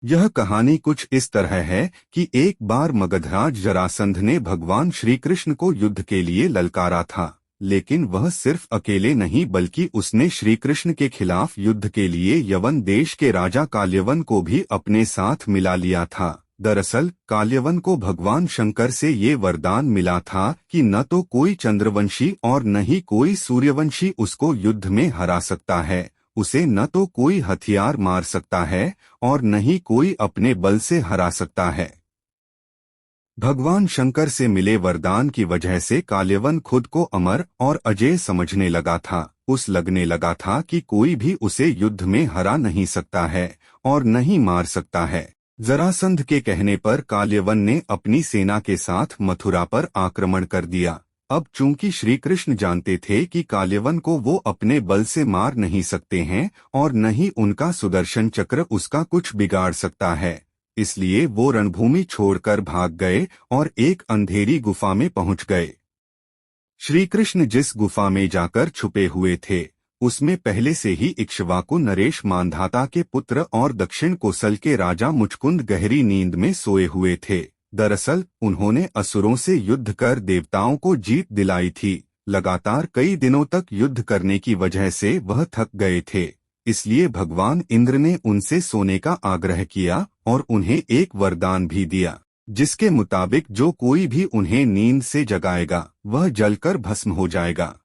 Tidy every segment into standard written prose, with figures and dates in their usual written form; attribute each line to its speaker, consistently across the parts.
Speaker 1: यह कहानी कुछ इस तरह है कि एक बार मगधराज जरासंध ने भगवान श्री कृष्ण को युद्ध के लिए ललकारा था, लेकिन वह सिर्फ अकेले नहीं बल्कि उसने श्री कृष्ण के खिलाफ युद्ध के लिए यवन देश के राजा काल्यवन को भी अपने साथ मिला लिया था। दरअसल काल्यवन को भगवान शंकर से ये वरदान मिला था कि न तो कोई चंद्रवंशी और न ही कोई सूर्यवंशी उसको युद्ध में हरा सकता है, उसे न तो कोई हथियार मार सकता है और न ही कोई अपने बल से हरा सकता है। भगवान शंकर से मिले वरदान की वजह से काल्यवन खुद को अमर और अजेय समझने लगा था। लगने लगा था कि कोई भी उसे युद्ध में हरा नहीं सकता है और न ही मार सकता है। जरासंध के कहने पर काल्यवन ने अपनी सेना के साथ मथुरा पर आक्रमण कर दिया। अब चूंकि श्री कृष्ण जानते थे कि काल्यवन को वो अपने बल से मार नहीं सकते हैं और न ही उनका सुदर्शन चक्र उसका कुछ बिगाड़ सकता है, इसलिए वो रणभूमि छोड़कर भाग गए और एक अंधेरी गुफा में पहुंच गए। श्री कृष्ण जिस गुफा में जाकर छुपे हुए थे उसमें पहले से ही इक्ष्वाकु नरेश मांधाता के पुत्र और दक्षिण कोसल के राजा मुचकुंद गहरी नींद में सोए हुए थे। दरअसल उन्होंने असुरों से युद्ध कर देवताओं को जीत दिलाई थी। लगातार कई दिनों तक युद्ध करने की वजह से वह थक गए थे, इसलिए भगवान इंद्र ने उनसे सोने का आग्रह किया और उन्हें एक वरदान भी दिया, जिसके मुताबिक जो कोई भी उन्हें नींद से जगाएगा वह जलकर भस्म हो जाएगा।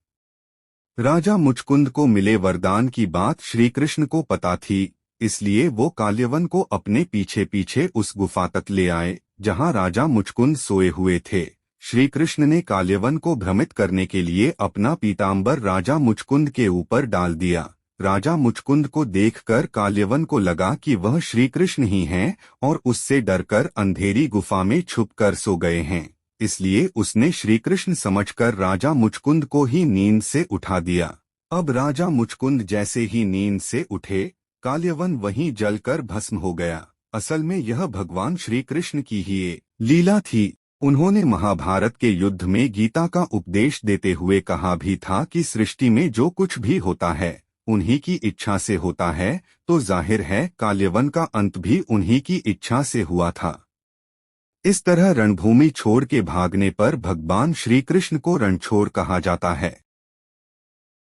Speaker 1: राजा मुचकुंद को मिले वरदान की बात श्री कृष्ण को पता थी, इसलिए वो काल्यवन को अपने पीछे पीछे उस गुफा तक ले आए जहां राजा मुचकुंद सोए हुए थे। श्री कृष्ण ने काल्यवन को भ्रमित करने के लिए अपना पीतांबर राजा मुचकुंद के ऊपर डाल दिया। राजा मुचकुंद को देखकर काल्यवन को लगा कि वह श्री कृष्ण ही हैं और उससे डरकर अंधेरी गुफा में छुपकर सो गए हैं, इसलिए उसने श्री कृष्ण समझकर राजा मुचकुंद को ही नींद से उठा दिया। अब राजा मुचकुंद जैसे ही नींद से उठे, काल्यवन वहीं जलकर भस्म हो गया। असल में यह भगवान श्री कृष्ण की ही लीला थी। उन्होंने महाभारत के युद्ध में गीता का उपदेश देते हुए कहा भी था कि सृष्टि में जो कुछ भी होता है उन्हीं की इच्छा से होता है, तो जाहिर है काल्यवन का अंत भी उन्हीं की इच्छा से हुआ था। इस तरह रणभूमि छोड़ के भागने पर भगवान श्री कृष्ण को रणछोड़ कहा जाता है।